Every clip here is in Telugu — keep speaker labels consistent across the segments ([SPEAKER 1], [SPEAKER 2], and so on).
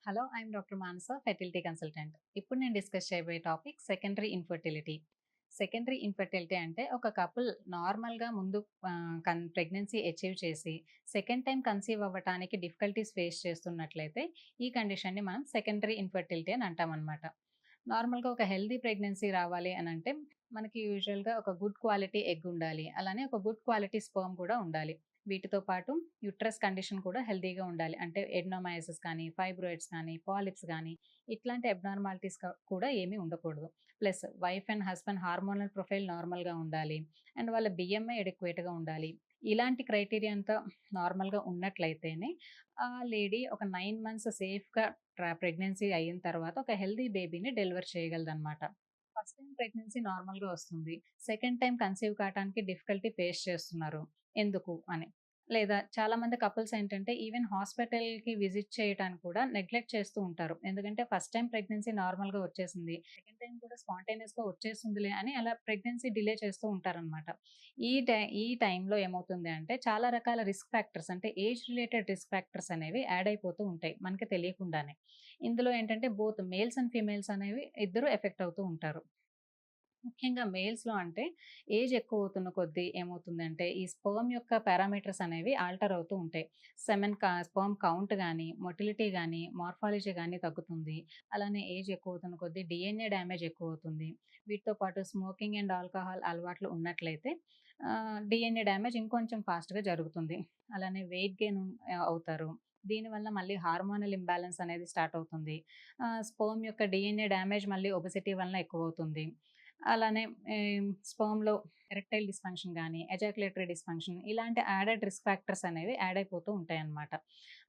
[SPEAKER 1] Hello, I'm doctor Manasa, fertility consultant. ఇప్పుడు నేను డిస్కస్ చేయబోయే topic secondary infertility. Secondary infertility అంటే ఒక కపుల్ నార్మల్‌గా ముందు ప్రెగ్నెన్సీ అచీవ్ చేసి సెకండ్ టైమ్ కన్సీవ్ అవ్వటానికి డిఫికల్టీస్ ఫేస్ చేస్తున్నట్లయితే ఈ కండిషన్‌ని మనం సెకండరీ ఇన్ఫర్టిలిటీ అని అంటామనమాట. నార్మల్‌గా ఒక హెల్తీ ప్రెగ్నెన్సీ రావాలి అనంటే మనకి యూజువల్‌గా ఒక గుడ్ క్వాలిటీ ఎగ్ ఉండాలి. అలానే ఒక గుడ్ క్వాలిటీ స్పెర్మ్ కూడా ఉండాలి. వీటితో పాటు యూట్రస్ కండిషన్ కూడా హెల్తీగా ఉండాలి. అంటే ఎడెనోమయోసిస్ కానీ, ఫైబ్రాయిడ్స్ కానీ, పాలిప్స్ గానీ ఇట్లాంటి అబ్నార్మాలిటీస్ కూడా ఏమీ ఉండకూడదు. Plus wife and husband hormonal profile నార్మల్‌గా ఉండాలి. అండ్ వాళ్ళ బిఎంఐ అడెక్వేట్‌గా ఉండాలి. ఇలాంటి క్రైటీరియా అంతా నార్మల్‌గా ఉన్నట్లయితేనే ఆ లేడీ ఒక 9 మంత్స్ సేఫ్‌గా ప్రెగ్నెన్సీ అయిన తర్వాత ఒక హెల్తీ బేబీని డెలివర్ చేయగలదనమాట. ఫస్ట్ టైమ్ ప్రెగ్నెన్సీ నార్మల్‌గా వస్తుంది. సెకండ్ టైమ్ కన్సీవ్ కావటానికి డిఫికల్టీ ఫేస్ చేస్తున్నారు. ఎందుకు అని. లేదా చాలామంది కపుల్స్ ఏంటంటే ఈవెన్ హాస్పిటల్‌కి విజిట్ చేయటానికి కూడా నెగ్లెక్ట్ చేస్తూ ఉంటారు. ఎందుకంటే ఫస్ట్ టైమ్ ప్రెగ్నెన్సీ నార్మల్‌గా వచ్చేసింది. సెకండ్ టైమ్ కూడా స్పాంటేనియస్‌గా వచ్చేస్తుందిలే అని అలా ప్రెగ్నెన్సీ డిలే చేస్తూ ఉంటారనమాట. ఈ టైంలో ఏమవుతుంది అంటే చాలా రకాల రిస్క్ ఫ్యాక్టర్స్ అంటే ఏజ్ రిలేటెడ్ రిస్క్ ఫ్యాక్టర్స్ అనేవి యాడ్ అయిపోతూ ఉంటాయి మనకి తెలియకుండానే. ఇందులో ఏంటంటే బోత్ మేల్స్ అండ్ ఫీమేల్స్ అనేవి ఇద్దరు ఎఫెక్ట్ అవుతూ ఉంటారు. ముఖ్యంగా మేల్స్‌లో అంటే ఏజ్ ఎక్కువవుతున్న కొద్దీ ఏమవుతుందంటే, ఈ స్పెర్మ్ యొక్క పారామీటర్స్ అనేవి ఆల్టర్ అవుతూ ఉంటాయి. స్పెర్మ్ కౌంట్ గానీ, మొటిలిటీ గానీ, మార్ఫాలజీ గానీ తగ్గుతుంది. అలానే ఏజ్ ఎక్కువవుతున్న కొద్దీ డీఎన్ఏ డ్యామేజ్ ఎక్కువవుతుంది. వీటితో పాటు స్మోకింగ్ అండ్ ఆల్కహాల్ అలవాట్లు ఉన్నట్లయితే డీఎన్ఏ డ్యామేజ్ ఇంకొంచెం ఫాస్ట్‌గా జరుగుతుంది. అలానే వెయిట్ గెయిన్ అవుతారు. దీనివల్ల మళ్ళీ హార్మోనల్ ఇంబాలెన్స్ అనేది స్టార్ట్ అవుతుంది. స్పెర్మ్ యొక్క డీఎన్ఏ డ్యామేజ్ మళ్ళీ ఒబెసిటీ వలన ఎక్కువవుతుంది. అలానే స్పెర్మ్‌లో ఎరెక్టైల్ డిస్‌ఫంక్షన్ గానీ, ఎజాక్యులేటరీ డిస్‌ఫంక్షన్ ఇలాంటి యాడెడ్ రిస్క్ ఫ్యాక్టర్స్ అనేవి యాడ్ అయిపోతూ ఉంటాయన్నమాట.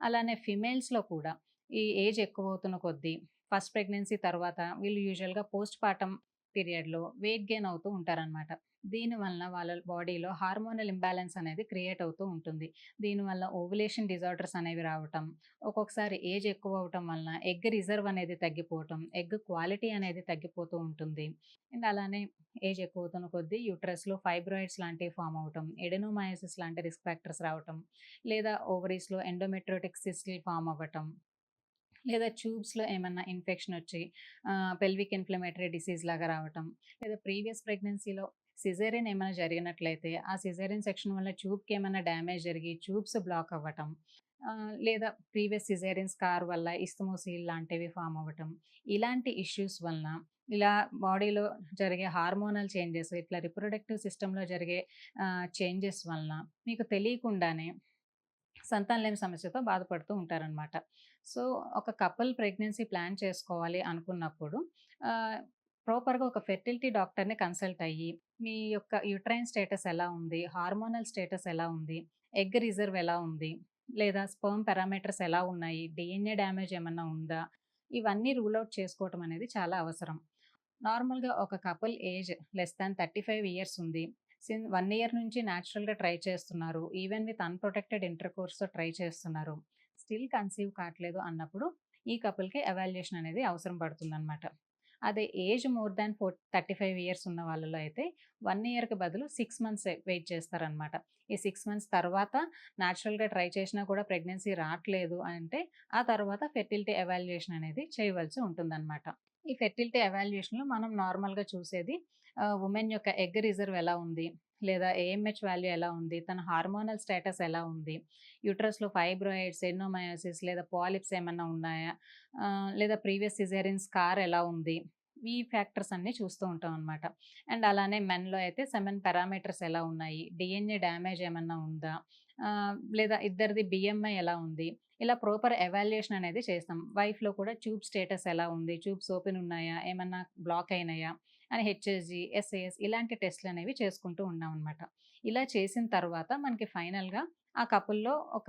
[SPEAKER 1] అలానే ఫిమేల్స్‌లో కూడా ఈ ఏజ్ ఎక్కువవుతున్న కొద్దీ ఫస్ట్ ప్రెగ్నెన్సీ తర్వాత వీళ్ళు యూజువల్‌గా పోస్ట్ పార్టమ్ పీరియడ్‌లో వెయిట్ గెయిన్ అవుతూ ఉంటారనమాట. దీనివలన వాళ్ళ బాడీలో హార్మోనల్ ఇంబాలెన్స్ అనేది క్రియేట్ అవుతూ ఉంటుంది. దీనివల్ల ఓవ్యులేషన్ డిజార్డర్స్ అనేవి రావటం, ఒక్కొక్కసారి ఏజ్ ఎక్కువ అవ్వటం వలన ఎగ్ రిజర్వ్ అనేది తగ్గిపోవటం, ఎగ్ క్వాలిటీ అనేది తగ్గిపోతూ ఉంటుంది. అండ్ అలానే ఏజ్ ఎక్కువవుతున్న కొద్దీ యూట్రస్‌లో ఫైబ్రాయిడ్స్ లాంటివి ఫార్మ్ అవ్వటం, ఎడెనోమయోసిస్ లాంటి రిస్క్ ఫ్యాక్టర్స్ రావటం, లేదా ఓవరీస్‌లో ఎండోమెట్రియోటిక్ సిస్ట్‌లు ఫార్మ్ అవ్వటం, లేదా ట్యూబ్స్‌లో ఏమన్నా ఇన్ఫెక్షన్ వచ్చి పెల్విక్ ఇన్‌ఫ్లమేటరీ డిసీజ్ లాగా రావటం, లేదా ప్రీవియస్ ప్రెగ్నెన్సీలో సిజేరియన్ ఏమైనా జరిగినట్లయితే, ఆ సిజేరియన్ సెక్షన్ వల్ల ట్యూబ్‌కి ఏమన్నా డ్యామేజ్ జరిగి ట్యూబ్స్ బ్లాక్ అవ్వటం, లేదా ప్రీవియస్ సిజేరియన్ స్కార్ వల్ల ఇస్తమోసీల్ లాంటివి ఫార్మ్ అవ్వటం. ఇలాంటి ఇష్యూస్ వలన ఇలా బాడీలో జరిగే హార్మోనల్ చేంజెస్, ఇట్లా రిప్రొడక్టివ్ సిస్టమ్‌లో జరిగే చేంజెస్ వలన మీకు తెలియకుండానే సంతానలేమి సమస్యతో బాధపడుతూ ఉంటారనమాట. సో, ఒక కపుల్ ప్రెగ్నెన్సీ ప్లాన్ చేసుకోవాలి అనుకున్నప్పుడు ఆహ్, ప్రాపర్‌గా ఒక ఫెర్టిలిటీ డాక్టర్‌ని కన్సల్ట్ అయ్యి, మీ యొక్క యూట్రైన్ స్టేటస్ ఎలా ఉంది? హార్మోనల్ స్టేటస్ ఎలా ఉంది? ఎగ్ రిజర్వ్ ఎలా ఉంది? లేదా స్పెర్మ్ పారామీటర్స్ ఎలా ఉన్నాయి? డీఎన్ఏ డ్యామేజ్ ఏమన్నా ఉందా? ఇవన్నీ రూల్ ఔట్ చేసుకోవటం అనేది చాలా అవసరం. నార్మల్‌గా ఒక couple age less than 35 years ఉంది. 1 ఇయర్ నుంచి నేచురల్‌గా ట్రై చేస్తున్నారు. ఈవెన్ విత్ అన్‌ప్రొటెక్టెడ్ ఇంటర్‌కోర్స్‌తో ట్రై చేస్తున్నారు. స్టిల్ కన్సీవ్ కాట్లేదు అన్నప్పుడు ఈ కపుల్‌కి ఎవాల్యుయేషన్ అనేది అవసరం పడుతుందనమాట. అదే ఏజ్ మోర్ థాన్ 35 ఇయర్స్ ఉన్న వాళ్ళలో అయితే 1 ఇయర్‌కి బదులు 6 మంత్సే వెయిట్ చేస్తారనమాట. ఈ 6 మంత్స్ తర్వాత నేచురల్‌గా ట్రై చేసినా కూడా ప్రెగ్నెన్సీ రాట్లేదు అంటే, ఆ తర్వాత ఫెర్టిలిటీ ఎవాల్యుయేషన్ అనేది చేయవలసి ఉంటుందనమాట. ఈ ఫెర్టిలిటీ ఎవాల్యుయేషన్‌లో మనం నార్మల్‌గా చూసేది వుమెన్ యొక్క ఎగ్ రిజర్వ్ ఎలా ఉంది? లేదా ఏఎంహెచ్ వాల్యూ ఎలా ఉంది? తన హార్మోనల్ స్టేటస్ ఎలా ఉంది? యూట్రస్‌లో ఫైబ్రాయిడ్స్, ఎడెనోమయోసిస్ లేదా పాలిప్స్ ఏమన్నా ఉన్నాయా? లేదా ప్రీవియస్ సిజేరియన్ స్కార్ ఎలా ఉంది? ఈ ఫ్యాక్టర్స్ అన్నీ చూస్తూ ఉంటాం అనమాట. అండ్ అలానే మెన్‌లో అయితే సెమెన్ పారామీటర్స్ ఎలా ఉన్నాయి? డీఎన్ఏ డ్యామేజ్ ఏమన్నా ఉందా? లేదా ఇద్దరిది బిఎంఐ ఎలా ఉంది? ఇలా ప్రాపర్ ఎవాల్యుయేషన్ అనేది చేస్తాం. వైఫ్‌లో కూడా ట్యూబ్ స్టేటస్ ఎలా ఉంది? ట్యూబ్స్ ఓపెన్ ఉన్నాయా? ఏమన్నా బ్లాక్ అయినాయా? అని హెచ్‌ఎస్‌జీ, ఎస్ఏఎస్ ఇలాంటి టెస్ట్‌లనేవి చేసుకుంటూ ఉన్నామనమాట. ఇలా చేసిన తర్వాత మనకి ఫైనల్‌గా ఆ కపుల్‌లో ఒక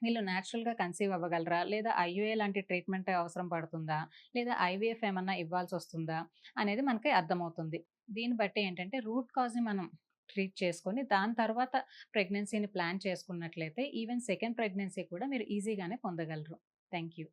[SPEAKER 1] వీళ్ళు నేచురల్‌గా కన్సీవ్ అవ్వగలరా? లేదా ఐయూఏ లాంటి ట్రీట్మెంట్ అవసరం పడుతుందా? లేదా ఐవీఎఫ్ ఏమన్నా ఇవ్వాల్సొస్తుందా? అనేది మనకి అర్థమవుతుంది. దీన్ని బట్టి ఏంటంటే రూట్ కాజ్‌ని మనం ట్రీట్ చేసుకొని దాని తర్వాత ప్రెగ్నెన్సీని ప్లాన్ చేసుకున్నట్లయితే ఈవెన్ సెకండ్ ప్రెగ్నెన్సీ కూడా మీరు ఈజీగానే పొందగలరు. Thank you.